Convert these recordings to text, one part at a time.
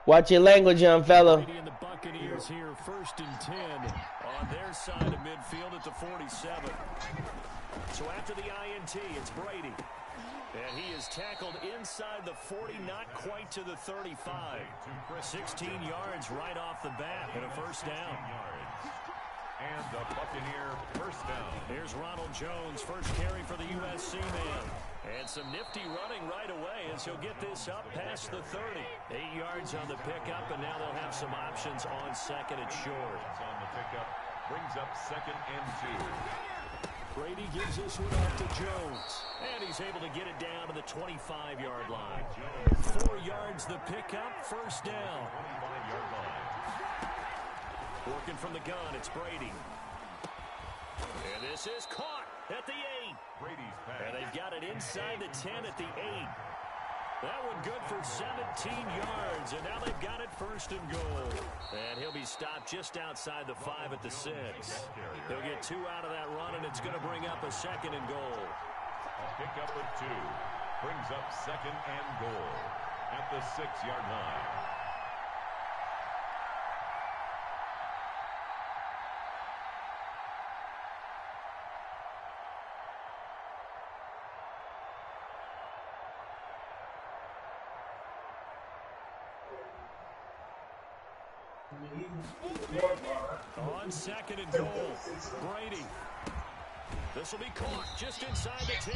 Watch your language, young fella. Brady and the Buccaneers here, 1st and 10 on their side of midfield at the 47. So after the INT, it's Brady. And he is tackled inside the 40, not quite to the 35. 16 yards right off the bat and a first down. And the Buccaneer first down. Here's Ronald Jones, first carry for the USC man. And some nifty running right away as he'll get this up past the 30. 8 yards on the pickup, and now they'll have some options on second and short. On the pickup, brings up 2nd and 2. Brady gives this one off to Jones. And he's able to get it down to the 25-yard line. 4 yards the pickup, first down. 25-yard line. Working from the gun, it's Brady. And this is caught at the 8. Brady's pass. And they've got it inside the 10 at the 8. That one good for 17 yards, and now they've got it 1st and goal. And he'll be stopped just outside the 5 at the 6. He'll get 2 out of that run, and it's going to bring up a 2nd and goal. A pickup of 2 brings up 2nd and goal at the 6-yard line. On 2nd and goal, Brady. This will be caught just inside the 10.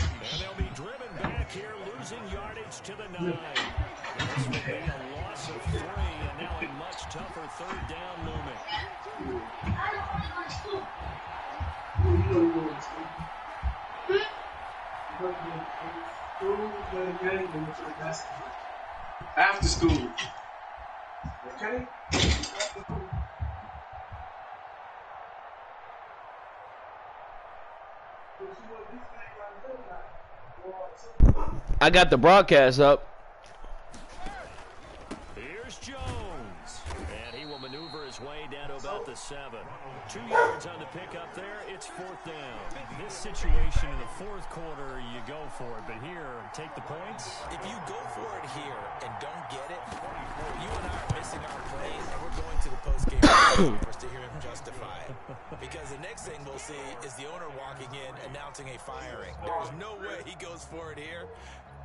And they'll be driven back here, losing yardage to the 9. This will be a loss of 3, and now a much tougher 3rd down looming. After school. Okay? I got the broadcast up. Here's Jones. And he will maneuver his way down to about the 7. 2 yards on the pickup there. It's 4th down. This situation in the 4th quarter, you go for it. But here, take the points. If you go for it here and don't get it, you and I are missing our plays, and we're going to the post-game conference to hear him justify it. Because the next thing we'll see is the owner walking in, announcing a firing. There's no way he goes for it here.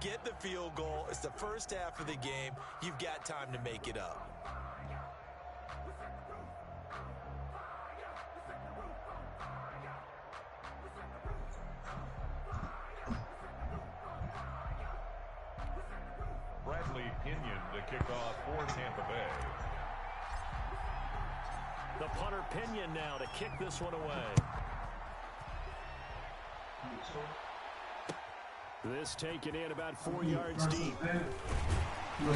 Get the field goal. It's the first half of the game. You've got time to make it up. Bradley Pinion to kick off for Tampa Bay. The punter Pinion now to kick this one away. This taken in about 4 yards deep. He'll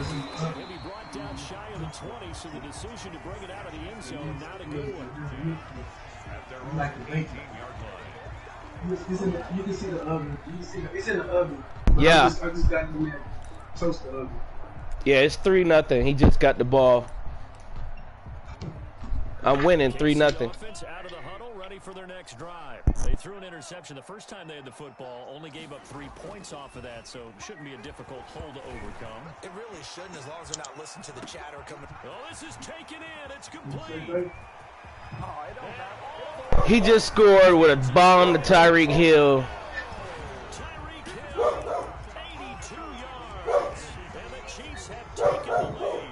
be brought down shy of the 20, so the decision to bring it out of the end zone, not a good one. At their own 18-yard line. You can see the oven. It's in the oven. Yeah. I just got in there. Toast the oven. Yeah, it's 3-0. He just got the ball. I'm winning 3-0. Offense out of the huddle, ready for their next drive. They threw an interception the first time they had the football, only gave up 3 points off of that, so shouldn't be a difficult hole to overcome. It really shouldn't, as long as they're not listening to the chatter coming. Oh, this is taken in. It's complete. He just scored with a bomb to Tyreek Hill. Tyreek Hill, 82 yards, and the Chiefs have taken the lead.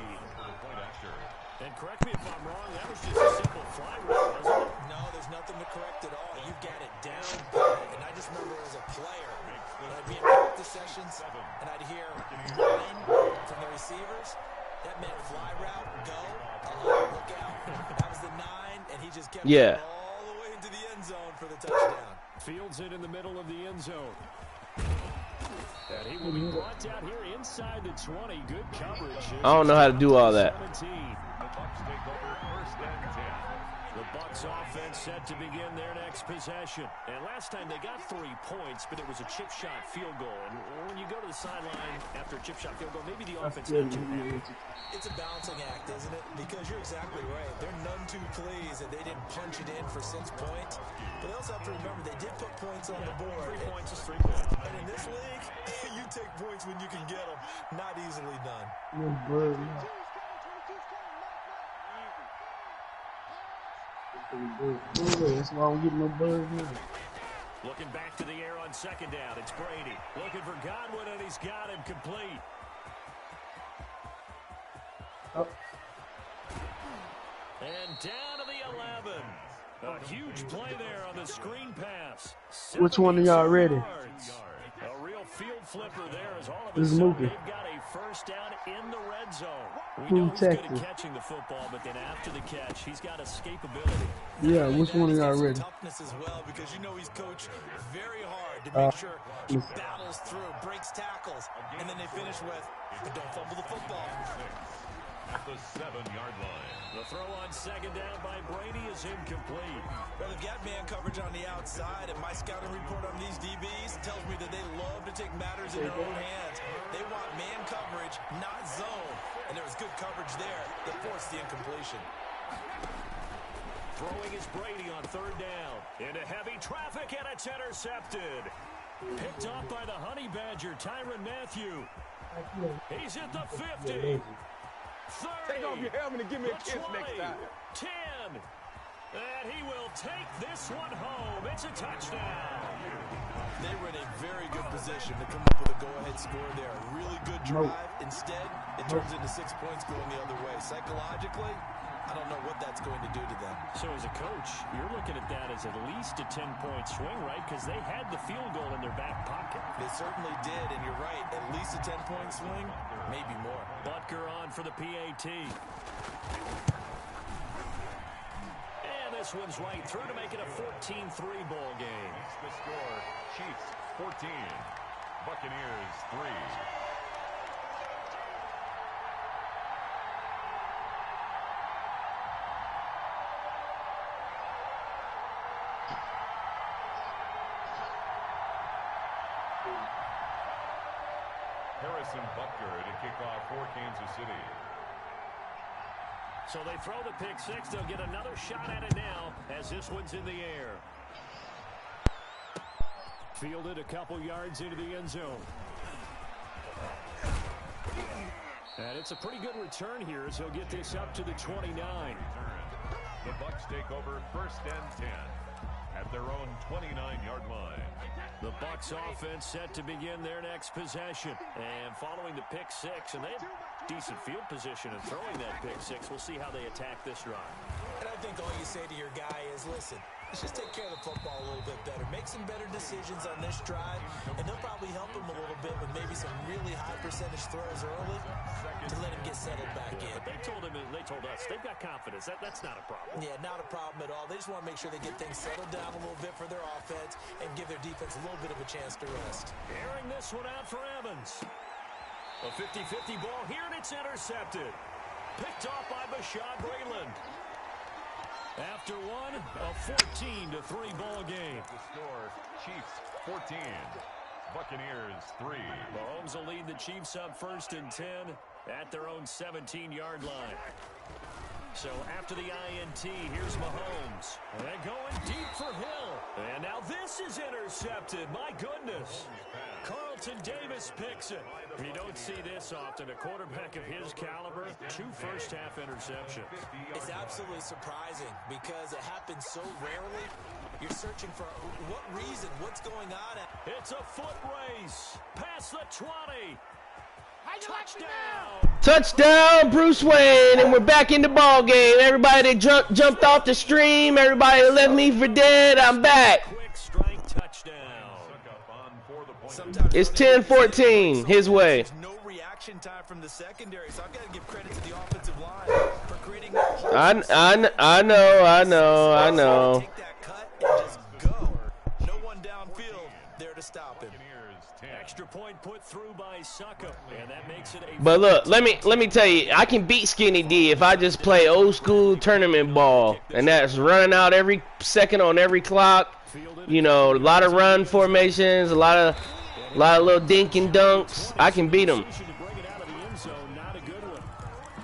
And correct me if I'm wrong, that was just a simple fly route, wasn't it? No, there's nothing to correct at all. You've got it down pat. And I just remember as a player, I'd be in practice sessions, and I'd hear 9 from the receivers. That meant fly route, go, look out. That was the 9, and he just kept it all the way into the end zone for the touchdown. Fields it in the middle of the end zone. And he will be brought down here inside the 20. Good coverage. I don't know how to do all that. 17. The Bucs take over 1st and 10. The Bucs offense set to begin their next possession. And last time they got 3 points, but it was a chip shot field goal. And when you go to the sideline after a chip shot field goal, maybe the offense not too happy. It's a balancing act, isn't it? Because you're exactly right. They're none too pleased that they didn't punch it in for 6 points. But they also have to remember they did put points on the board. 3 points is 3 points. And in this league, you take points when you can get them. Not easily done. No bird, no. That's why I don't get no bird now. Looking back to the air on second down. It's Brady. Looking for Godwin, and he's got him complete. Oh. And down to the 11. A huge play there on the screen pass. Which one of y'all ready? A real field flipper there as all of This a sudden movie. they've got a first down in the red zone. We Who know he's good Texas? at catching the football, but then after the catch, he's got escapability. Yeah, which one of y'all ready? Toughness as well, because you know he's coached very hard to make sure he battles through, breaks tackles, and then they finish with, but don't fumble the football. At the 7-yard line. The throw on second down by Brady is incomplete. Well, they've got man coverage on the outside, and my scouting report on these DBs tells me that they love to take matters in their own hands. They want man coverage, not zone. And there was good coverage there that forced the incompletion. Throwing is Brady on third down. Into heavy traffic, and it's intercepted. Picked off by the Honey Badger, Tyrann Mathieu. He's at the 50. 30, take off your helmet and give me a kiss 20, next time. 10. And he will take this one home. It's a touchdown. They were in a very good position to come up with a go-ahead score there. A really good drive. Instead, it turns into 6 points going the other way. Psychologically, I don't know what that's going to do to them. So as a coach, you're looking at that as at least a 10-point swing, right? Because they had the field goal in their back pocket. They certainly did, and you're right. At least a 10-point swing, maybe more. Butker on for the PAT. And this one's right through to make it a 14-3 ball game. The score, Chiefs 14, Buccaneers 3. Harrison Butker to kick off for Kansas City. So they throw the pick six. They'll get another shot at it now as this one's in the air. Fielded a couple yards into the end zone. And it's a pretty good return here as he'll get this up to the 29. The Bucs take over first and 10 at their own 29-yard line. The Bucs offense set to begin their next possession. And following the pick six, and they have decent field position in throwing that pick six. We'll see how they attack this drive. And I think all you say to your guy is, listen, let's just take care of the football a little bit better. Make some better decisions on this drive, and they'll probably help him a little bit with maybe some really high percentage throws early to let him get settled back in. But they told us they've got confidence. That's not a problem. Yeah, not a problem at all. They just want to make sure they get things settled down a little bit for their offense and give their defense a little bit of a chance to rest. Airing this one out for Evans. A 50-50 ball here, and it's intercepted. Picked off by Bashaud Breeland. After one, a 14-3 ball game. The score, Chiefs 14, Buccaneers 3. Mahomes will lead the Chiefs up first and 10 at their own 17-yard line. So after the INT, here's Mahomes. And going deep for Hill. And now this is intercepted. My goodness. Carlton Davis picks it. You don't see this often. A quarterback of his caliber, 2 first-half interceptions. It's absolutely surprising because it happens so rarely. You're searching for what reason, what's going on. It's a foot race. Past the 20. Touchdown. Touchdown, Bruce Wayne, and we're back in the ball game. Everybody that jumped off the stream, everybody that left me for dead, I'm back. Quick strike touchdown. It's 10-14 his way. There's no reaction time from the secondary, so I've got to give credit to the offensive line for creating that. I know. Take that cut and just go. No one downfield there to stop him. Extra point put through by Suckup, and that makes it a. But look, let me tell you, I can beat Skinny D if I just play old school tournament ball, and that's running out every second on every clock. You know, a lot of run formations, a lot of little dink and dunks. I can beat them. To bring it out of the end zone, not a good one.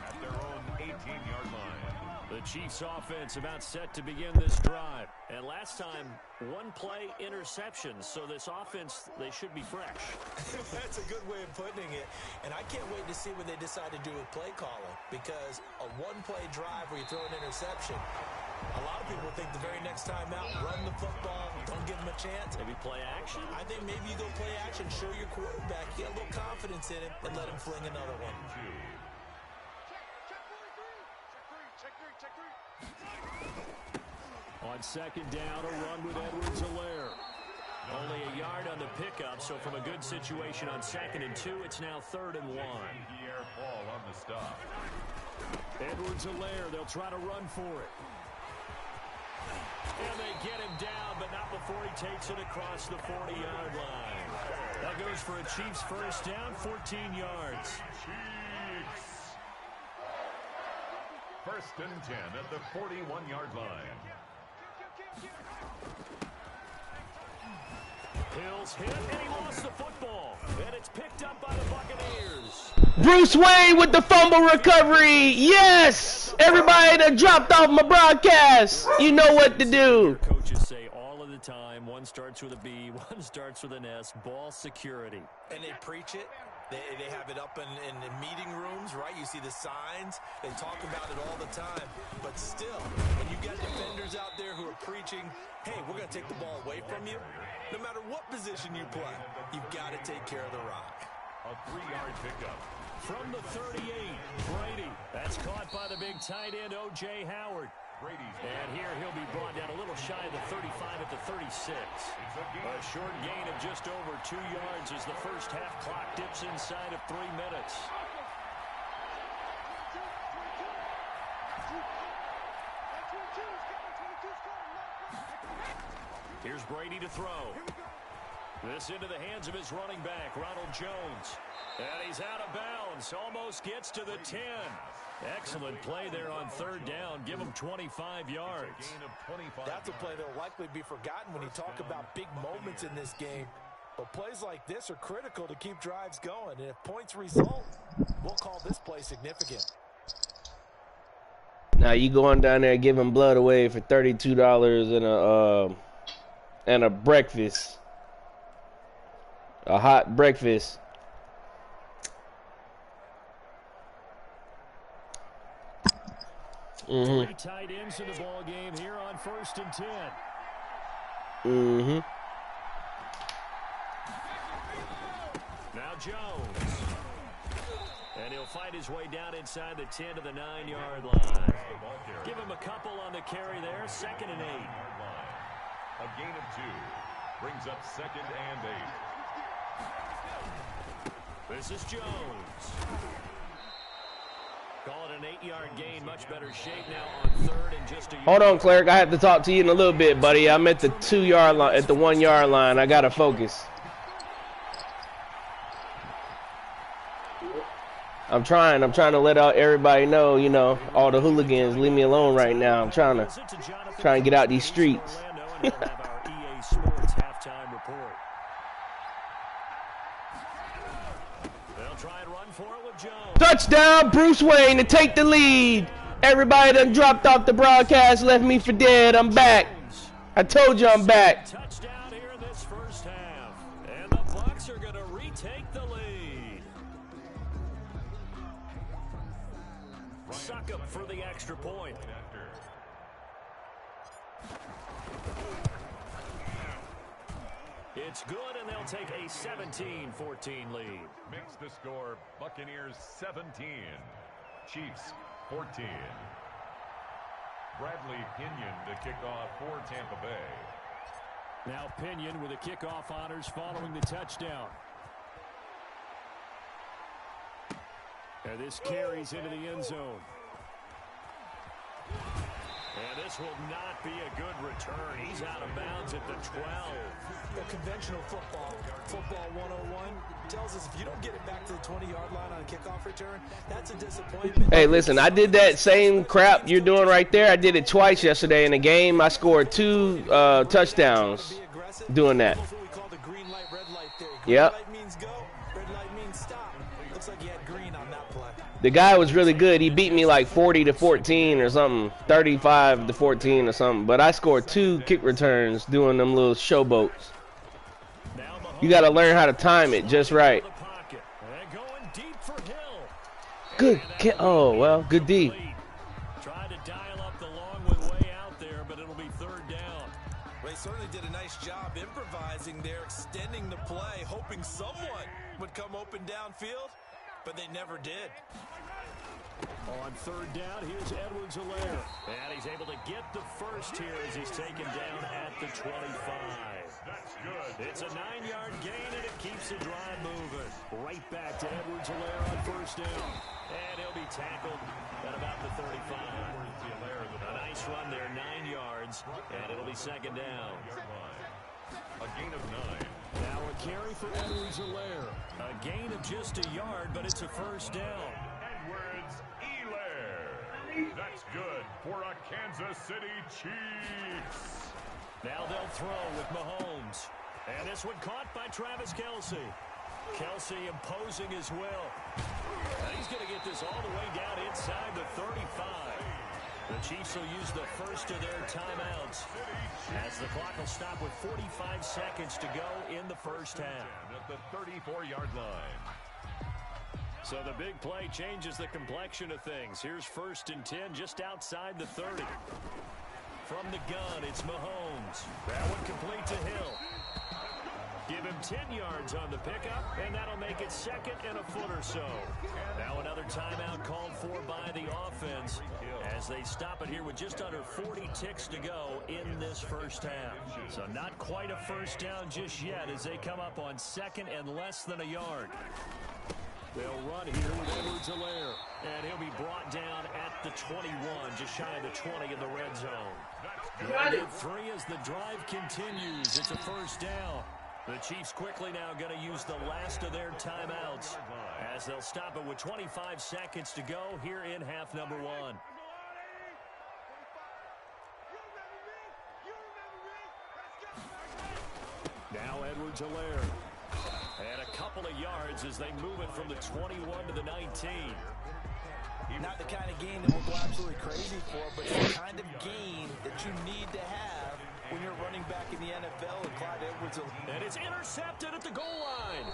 At their own 18-yard line. The Chiefs offense about set to begin this drive. And last time, one play interception. So this offense, they should be fresh. That's a good way of putting it. And I can't wait to see what they decide to do with play calling. Because a one-play drive where you throw an interception, a lot of people think the very next time out, run the football, don't give them a chance. Maybe play action? I think maybe you go play action, show your quarterback, get a little confidence in him, and let him fling another one. On second down, a run with Edwards-Helaire. Only a yard on the pickup, so from a good situation on 2nd and 2, it's now 3rd and 1. Ball on the stop. Edwards-Helaire, they'll try to run for it. And they get him down, but not before he takes it across the 40-yard line. That goes for a Chiefs first down, 14 yards. Chiefs. 1st and 10 at the 41-yard line. Hills hit, and he lost the football. And it's picked up by the Buccaneers. Bruce Wayne with the fumble recovery. Yes! Everybody that dropped off my broadcast, you know what to do. Coaches say all of the time, one starts with a B, one starts with an S, ball security. And they preach it. They have it up in the meeting rooms, right? You see the signs. They talk about it all the time. But still, when you got defenders out there who are preaching, hey, we're going to take the ball away from you, no matter what position you play, you've got to take care of the rock. A 3-yard pickup. From the 38, Brady. That's caught by the big tight end, O.J. Howard. And here he'll be brought down a little shy of the 35 at the 36. A short gain of just over 2 yards as the first half clock dips inside of 3 minutes. Here's Brady to throw. This into the hands of his running back, Ronald Jones. And he's out of bounds. Almost gets to the 10. Excellent play there on 3rd down. Give him 25 yards. That's a play that will likely be forgotten when you talk about big moments in this game. But plays like this are critical to keep drives going. And if points result, we'll call this play significant. Now you going down there giving blood away for $32 and a breakfast. A hot breakfast. Three tight ends in the ball game here on 1st and 10. Now Jones. And he'll fight his way down inside the 10 to the 9-yard line. Give him a couple on the carry there. 2nd and 8. A gain of 2. Brings up 2nd and 8. This is Jones. Call it an 8-yard gain. Much better shape now on 3rd and just a yard. Hold on, Clerk. I have to talk to you in a little bit, buddy. I'm at the 2-yard line, at the 1-yard line. I gotta focus. I'm trying to let out everybody know, you know, all the hooligans, leave me alone right now. I'm trying to get out these streets. Touchdown, Bruce Wayne to take the lead. Everybody done dropped off the broadcast, left me for dead. I'm back. I told you I'm back. Touchdown here in this first half. And the Bucs are going to retake the lead. Suck up for the extra point. It's good, and they'll take a 17-14 lead. Makes the score Buccaneers 17, Chiefs 14. Bradley Pinion to kick off for Tampa Bay. Now Pinion with the kickoff honors following the touchdown. And this carries into the end zone. And this will not be a good return. He's out of bounds at the 12. The conventional football 101, tells us if you don't get it back to the 20-yard line on a kickoff return, that's a disappointment. Hey, listen, I did that same crap you're doing right there. I did it twice yesterday in the game. I scored 2 touchdowns doing that. That's what we call the green light, red light theory. Yep. Green light means go, red light means stop. Looks like you had green on that play. The guy was really good. He beat me like 40-14 or something, 35-14 or something. But I scored 2 kick returns doing them little showboats. You got to learn how to time it just right. Good kick. Oh, well, good D. Trying to dial up the long way out there, but it'll be third down. They certainly did a nice job improvising there, extending the play, hoping someone would come open downfield, but they never did. On third down, here's Edwards-Helaire. And he's able to get the first here as he's taken down at the 25. That's good. It's a 9-yard gain, and it keeps the drive moving. Right back to Edwards-Helaire on first down. And he'll be tackled at about the 35. A nice run there, 9 yards, and it'll be second down. A gain of 9. Now a carry for Edwards-Helaire. A gain of just a yard, but it's a first down. Edwards-Helaire. That's good for a Kansas City Chiefs. Now they'll throw with Mahomes. And this one caught by Travis Kelce. Kelce imposing his will. And he's going to get this all the way down inside the 35. The Chiefs will use the first of their timeouts as the clock will stop with 45 seconds to go in the first half. At the 34-yard line. So the big play changes the complexion of things. Here's first and 10 just outside the 30. From the gun, it's Mahomes. That one complete to Hill. Give him 10 yards on the pickup, and that'll make it second and a foot or so. Now another timeout called for by the offense as they stop it here with just under 40 ticks to go in this first half. So not quite a first down just yet as they come up on second and less than a yard. They'll run here with Edwards-Helaire, and he'll be brought down at the 21, just shy of the 20 in the red zone. Get 3 as the drive continues. It's a first down. The Chiefs quickly now going to use the last of their timeouts as they'll stop it with 25 seconds to go here in half number 1. Now Edwards-Helaire. And a couple of yards as they move it from the 21 to the 19. Not the kind of gain that we'll go absolutely crazy for, but it's the kind of gain that you need to have when you're running back in the NFL. And Clyde Edwards-Helaire. And it's intercepted at the goal line.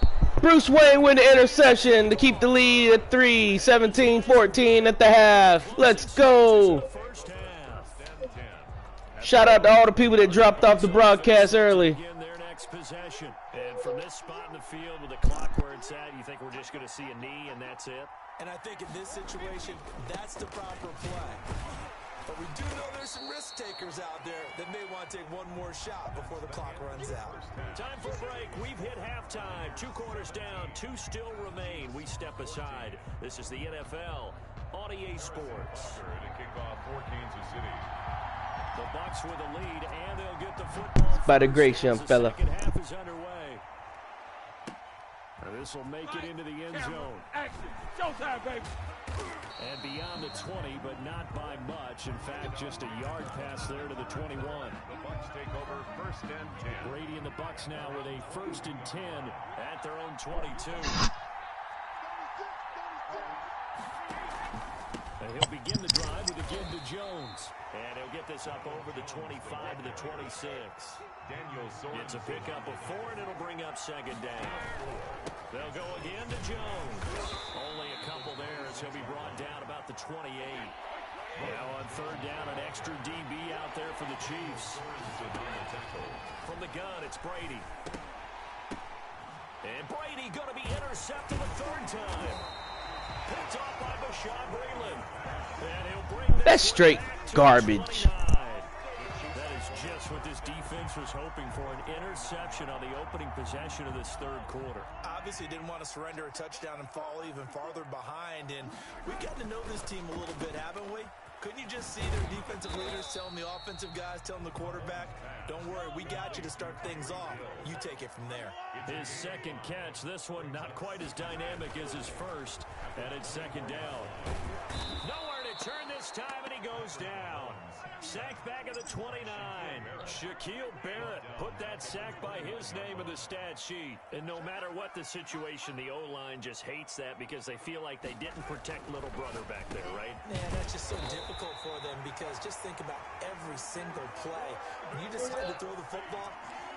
Bruce Wayne with the interception to keep the lead at 3, 17-14 at the half. Let's go. First half. Shout out to all the people that dropped off the broadcast early. Again, their next possession. And from this spot in the field with the clock where it's at, you think we're just going to see a knee and that's it? And I think in this situation, that's the proper play. But we do know there's some risk takers out there that may want to take one more shot before the clock runs out. Time for a break. We've hit halftime. 2 quarters down. 2 still remain. We step aside. This is the NFL on EA Sports. To kick off for Kansas City. The Bucs with a lead, and they'll get the football. By the grace, young fella. The second half is underway. And this will make it into the end zone. Action. Showtime, baby. And beyond the 20, but not by much. In fact, just a yard pass there to the 21. The Bucs take over first and 10. Brady and the Bucs now with a first and 10 at their own 22. And he'll begin the drive with a give to Jones. And he'll get this up over the 25 to the 26. Daniel Sorensen. It's a pickup of 4, and it'll bring up second down. They'll go again to Jones. Only a couple there as he'll be brought down about the 28. Now on third down, an extra DB out there for the Chiefs. From the gun, it's Brady. And Brady going to be intercepted a third time. Picked off by Bashaud Breeland. And he'll bring this That's straight garbage. That is just what this defense was hoping for, an interception on the opening possession of this third quarter. Obviously didn't want to surrender a touchdown and fall even farther behind. And we've gotten to know this team a little bit, haven't we? Couldn't you just see their defensive leaders telling the offensive guys, telling the quarterback, don't worry, we got you to start things off. You take it from there. His second catch, this one not quite as dynamic as his first, and it's second down. Nowhere to turn this time, and he goes down. Sacked back at the 29. Shaquille Barrett put that sack by his name in the stat sheet. And no matter what the situation, the O-line just hates that because they feel like they didn't protect little brother back there, right? Man, that's just so difficult for them because just think about every single play. When you decide to throw the football,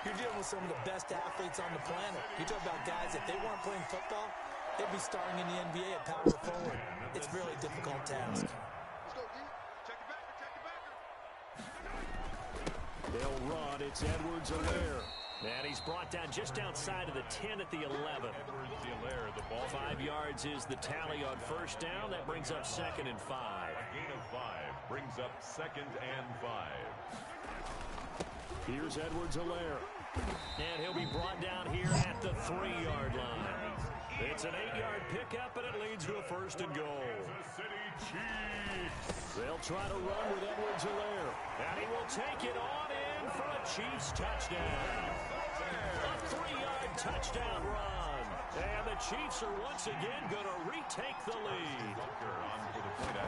you're dealing with some of the best athletes on the planet. You talk about guys, if they weren't playing football, they'd be starring in the NBA at power forward. It's a really difficult task. They'll run. It's Edwards-Helaire. And he's brought down just outside of the 10 at the 11. Edwards-Helaire, the ball. 5 yards is the tally on first down. That brings up 2nd and 5. A gain of 5 brings up 2nd and 5. Here's Edwards-Helaire. And he'll be brought down here at the 3-yard line. It's an 8-yard pickup, and it leads to a 1st and goal. Kansas City Chiefs. They'll try to run with Edwards-Helaire. And he will take it on in for a Chiefs touchdown. A 3-yard touchdown run. And the Chiefs are once again going to retake the lead.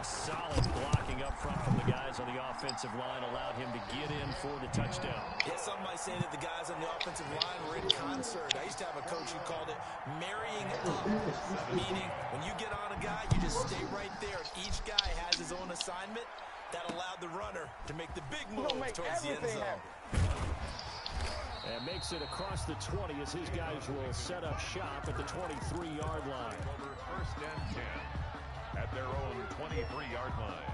Solid blocking up front from the guys on the offensive line allowed him to get in for the touchdown. Yeah, some might say that the guys on the offensive line were in concert. I used to have a coach who called it marrying up, meaning when you get on a guy, you just stay right there. Each guy has his own assignment that allowed the runner to make the big move towards the end zone. And makes it across the 20 as his guys will set up shop at the 23-yard line. Over 1st and 10 at their own 23-yard line.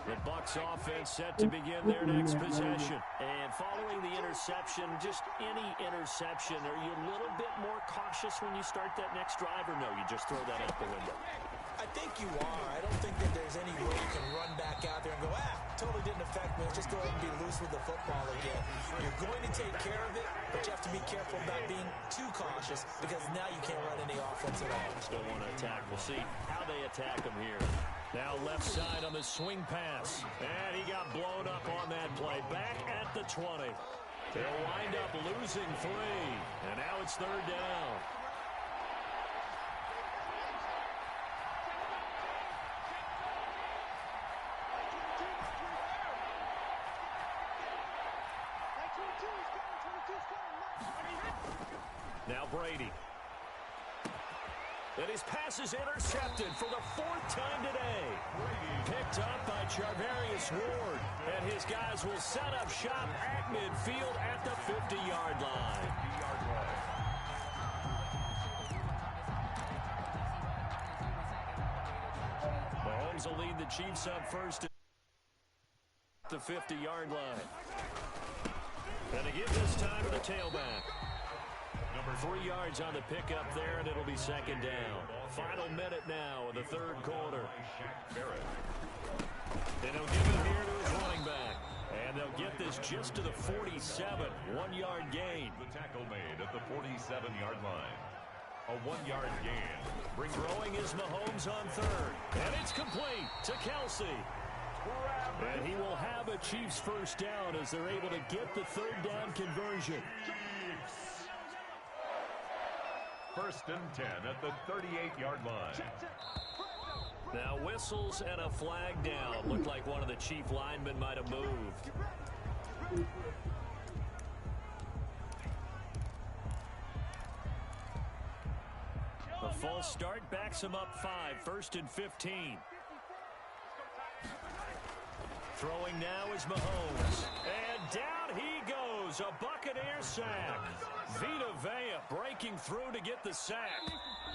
The Bucs offense set to begin their next possession. And following the interception, just any interception, are you a little bit more cautious when you start that next drive, or no, you just throw that out the window? I think you are. I don't think that there's any way you can run back out there and go, totally didn't affect me. Let's just go ahead and be loose with the football again. You're going to take care of it, but you have to be careful about being too cautious because now you can't run any offense at all. Still want to attack. We'll see how they attack him here. Now left side on the swing pass. And he got blown up on that play. Back at the 20. They'll wind up losing 3. And now it's 3rd down. Now Brady. And his pass is intercepted for the 4th time today. Picked up by Charvarius Ward. And his guys will set up shop at midfield at the 50-yard line. Mahomes will lead the Chiefs up first at the 50-yard line. And to give this time to the tailback. 3 yards on the pickup there, and it'll be 2nd down. Final minute now of the 3rd quarter. And he'll give it here to his running back. And they'll get this just to the 47. 1-yard gain. The tackle made at the 47-yard line. A 1-yard gain. Throwing is Mahomes on 3rd. And it's complete to Kelsey. And he will have a Chiefs 1st down as they're able to get the 3rd down conversion. 1st and 10 at the 38-yard line. Now whistles and a flag down. Looked like one of the Chief linemen might have moved. A false start backs him up 5. 1st and 15. Throwing now is Mahomes. And down he goes. A Buccaneer sack. Vita Vea breaking through to get the sack.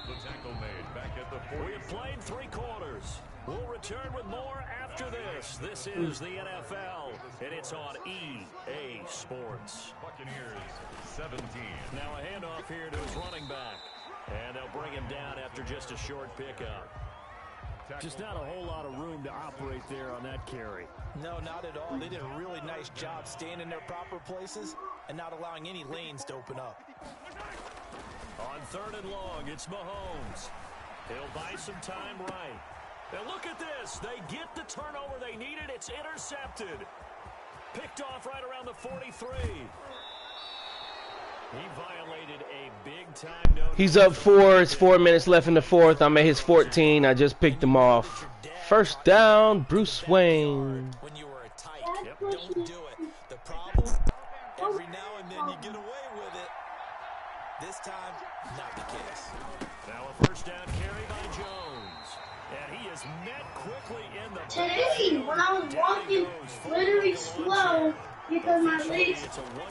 The tackle made back at the 40. We have played 3 quarters. We'll return with more after this. This is the NFL, and it's on EA Sports. Buccaneers 17. Now a handoff here to his running back. And they'll bring him down after just a short pickup. Just not a whole lot of room to operate there on that carry. No, not at all. They did a really nice job staying in their proper places and not allowing any lanes to open up. On 3rd and long, it's Mahomes. He'll buy some time right. And look at this. They get the turnover they needed. It's intercepted. Picked off right around the 43. He violated a big-time no. He's up 4. It's 4 minutes left in the fourth. I'm at his 14. I just picked him off. First down, Bruce Wayne. When you were a tyke, don't do it. The problem, every now and then you get away with it. This time, not the case. Now a first down carry by Jones. And he is met quickly in the Today, when I was walking literally slow because my legs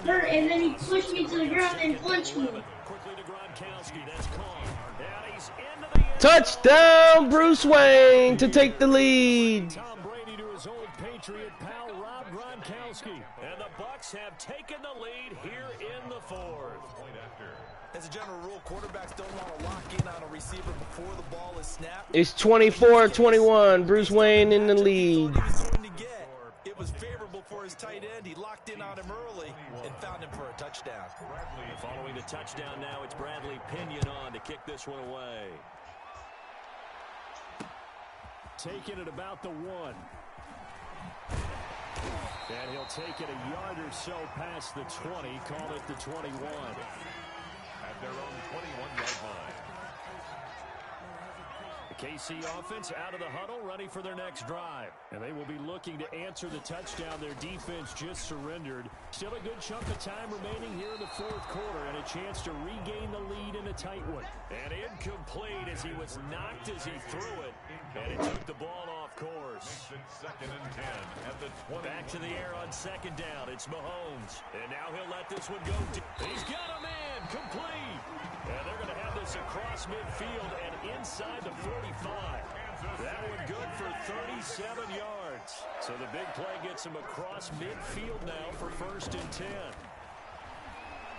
hurt, and then he pushed me to the ground and punched me. Quickly to Gronkowski. That's caught. And he's into the end. Touchdown, Bruce Wayne to take the lead. Tom Brady to his old Patriot pal Rob Gronkowski. And the Bucs have taken the lead here in the fourth. As a general rule, quarterbacks don't want to lock in on a receiver before the ball is snapped. It's 24-21. Bruce Wayne in the lead. It was favorable for his tight end. He locked in on him early and found him for a touchdown. Following the touchdown now, it's Bradley Pinion on to kick this one away. Taking it about the 1. And he'll take it a yard or so past the 20, call it the 21. At their own 21-yard line. The KC offense out of the huddle, ready for their next drive. And they will be looking to answer the touchdown their defense just surrendered. Still a good chunk of time remaining here in the fourth quarter and a chance to regain the lead in a tight one. And incomplete as he was knocked as he threw it. And it took the ball off course. Second and 10 at the 20. Back to the air on second down. It's Mahomes. And now he'll let this one go. He's got a man. Complete. And they're going to have this across midfield and inside the 45. That one good for 37 yards. So the big play gets him across midfield now for first and 10.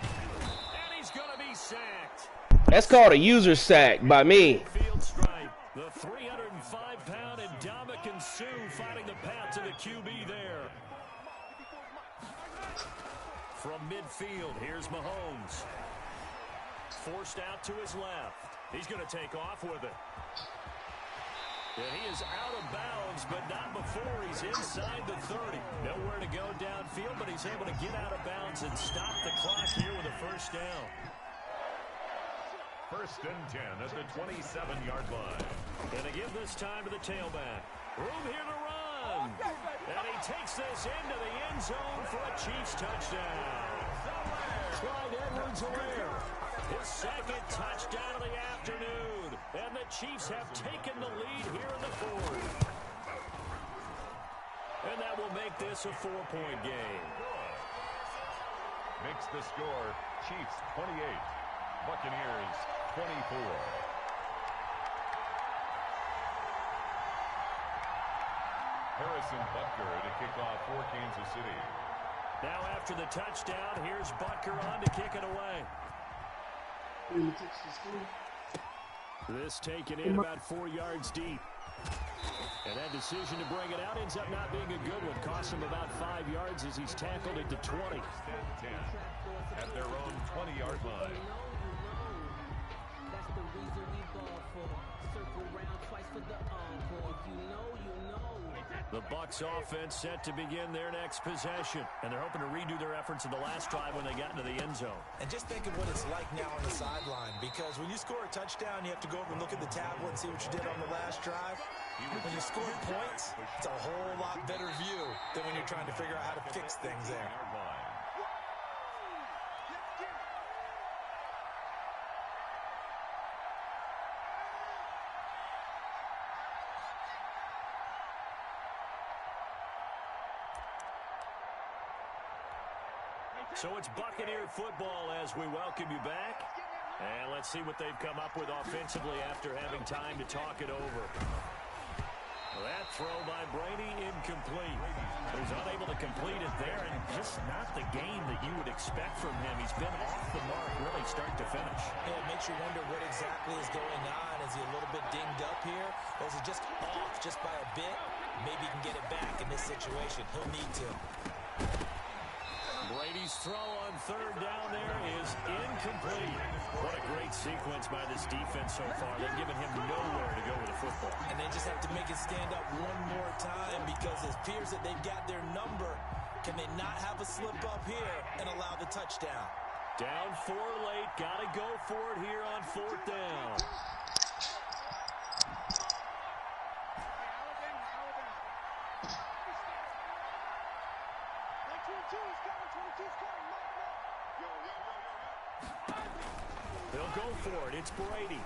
And he's going to be sacked. That's called a user sack by me. Field stripe. The 305-pound Ndamukong Suh fighting the path to the QB there. From midfield, here's Mahomes. Forced out to his left. He's going to take off with it. And he is out of bounds, but not before he's inside the 30. Nowhere to go downfield, but he's able to get out of bounds and stop the clock here with a first down. First and 10 at the 27-yard line. And they give this time to the tailback. Room here to run. And he takes this into the end zone for a Chiefs touchdown. Clyde Edwards-Helaire. His second touchdown of the afternoon. And the Chiefs have taken the lead here in the fourth. And that will make this a 4-point game. Makes the score Chiefs 28, Buccaneers 24. Harrison Butker to kick off for Kansas City. Now after the touchdown, here's Butker on to kick it away. This taken in about 4 yards deep. And that decision to bring it out ends up not being a good one. Costs him about 5 yards as he's tackled at the 20. 10 at their own 20-yard line. That's the reason we ball for. Circle round twice for the encore. If you know, you know. The Bucs offense set to begin their next possession. And they're hoping to redo their efforts in the last drive when they got into the end zone. And just think of what it's like now on the sideline, because when you score a touchdown, you have to go over and look at the tablet and see what you did on the last drive. When you score points, it's a whole lot better view than when you're trying to figure out how to fix things there. So it's Buccaneer football as we welcome you back. And let's see what they've come up with offensively after having time to talk it over. That throw by Brady incomplete. He was unable to complete it there, and just not the game that you would expect from him. He's been off the mark really start to finish. Yeah, it makes you wonder what exactly is going on. Is he a little bit dinged up here? Or is he just off just by a bit? Maybe he can get it back in this situation. He'll need to. Brady's throw on third down there is incomplete. What a great sequence by this defense so far. They've given him nowhere to go with the football. And they just have to make it stand up one more time, because it appears that they've got their number. Can they not have a slip up here and allow the touchdown? Down 4 late. Got to go for it here on 4th down. They'll go for it. It's Brady.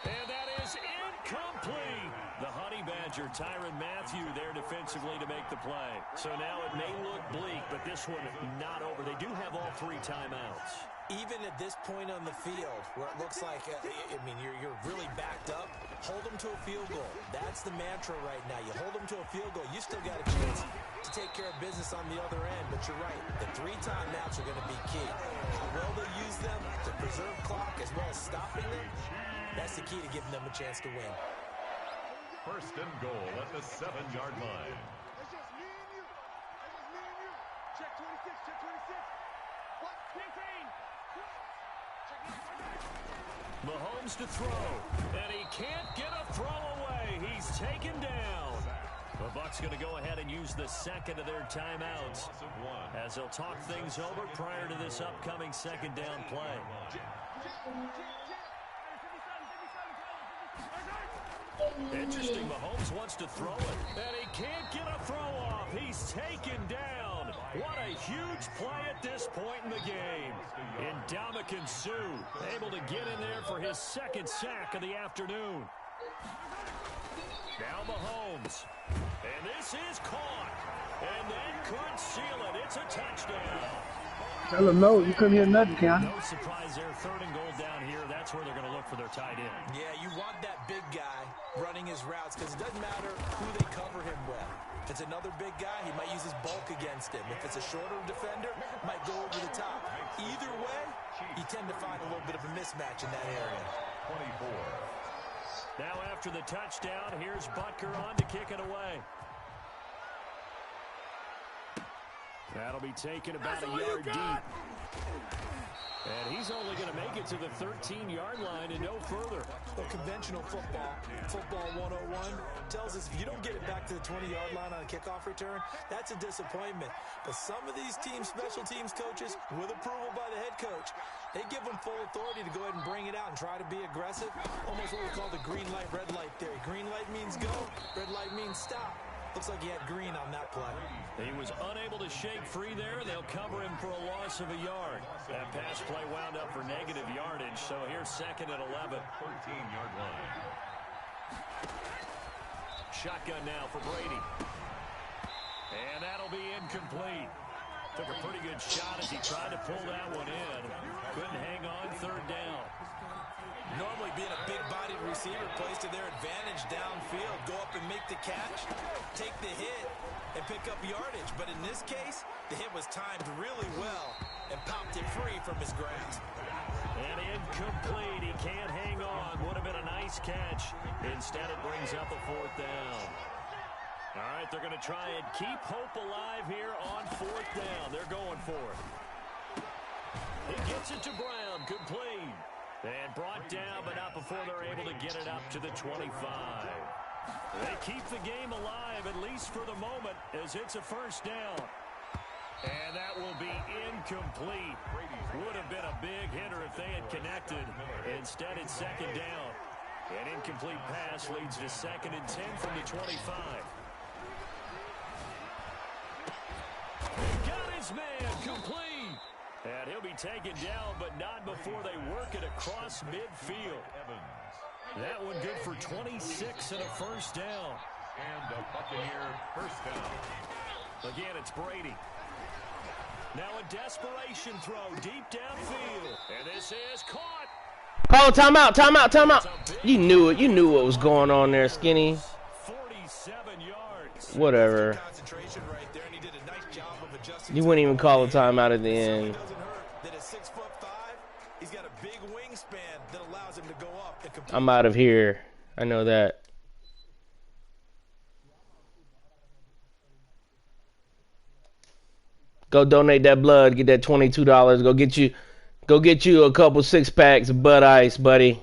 And that is incomplete. The Honey Badger, Tyrann Mathieu, there defensively to make the play. So now it may look bleak, but this one not over. They do have all 3 timeouts. Even at this point on the field, where it looks like, I mean, you're really backed up, hold them to a field goal. That's the mantra right now. You hold them to a field goal. You still got a chance to take care of business on the other end, but you're right. The 3 timeouts are going to be key. How well they use them to preserve clock as well as stopping them, that's the key to giving them a chance to win. 1st and goal at the 7-yard line. That's just me and you. That's just me and you. Check 26, check 26. What? 15. Mahomes to throw, and he can't get a throw away. He's taken down. The Bucs going to go ahead and use the 2nd of their timeouts as they'll talk things over prior to this upcoming 2nd down play. Interesting, Mahomes wants to throw it, and he can't get a throw off. He's taken down. What a huge play at this point in the game. Ndamukong Suh able to get in there for his 2nd sack of the afternoon. Now Mahomes, and this is caught, and that could seal it. It's a touchdown. Tell them no, you couldn't hear nothing, Keanu. No surprise there, 3rd and goal down here. That's where they're going to look for their tight end. Yeah, you want that big guy running his routes because it doesn't matter who they cover him with. If it's another big guy, he might use his bulk against him. If it's a shorter defender, might go over the top. Either way, you tend to find a little bit of a mismatch in that area. 24. Now after the touchdown, here's Butker on to kick it away. That'll be taken about a yard deep. And he's only going to make it to the 13-yard line and no further. Well, conventional football 101, tells us if you don't get it back to the 20-yard line on a kickoff return, that's a disappointment. But some of these teams, special teams coaches, with approval by the head coach, they give them full authority to go ahead and bring it out and try to be aggressive. Almost what we call the green light, red light theory. Green light means go, red light means stop. Looks like he had green on that play. He was unable to shake free there. They'll cover him for a loss of a yard. That pass play wound up for negative yardage, so here's 2nd and 11. 13-yard line. Shotgun now for Brady. And that'll be incomplete. Took a pretty good shot as he tried to pull that one in. Couldn't hang on, 3rd down. Normally being a big-bodied receiver plays to their advantage downfield. Go up and make the catch, take the hit, and pick up yardage. But in this case, the hit was timed really well and popped it free from his grasp. And incomplete. He can't hang on. Would have been a nice catch. Instead, it brings up a 4th down. All right, they're going to try and keep hope alive here on 4th down. They're going for it. He gets it to Brown. Complete. And brought down, but not before they're able to get it up to the 25. They keep the game alive, at least for the moment, as it's a 1st down. And that will be incomplete. Would have been a big hitter if they had connected. Instead, it's 2nd down. An incomplete pass leads to 2nd and 10 from the 25. Got his man, complete. And he'll be taken down, but not before they work it across midfield. That one good for 26 and a 1st down. And a Buccaneer 1st down. Again, it's Brady. Now a desperation throw deep downfield. And this is caught. Call timeout, timeout, timeout. You knew it. You knew what was going on there, Skinny. 47 yards. Whatever. You wouldn't even call a timeout at the end. I'm out of here. I know that. Go donate that blood. Get that $22. Go get you a couple 6-packs of Bud Ice, buddy.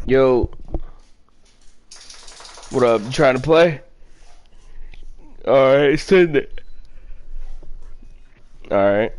Yo, what up? You trying to play? Alright, send it. Alright.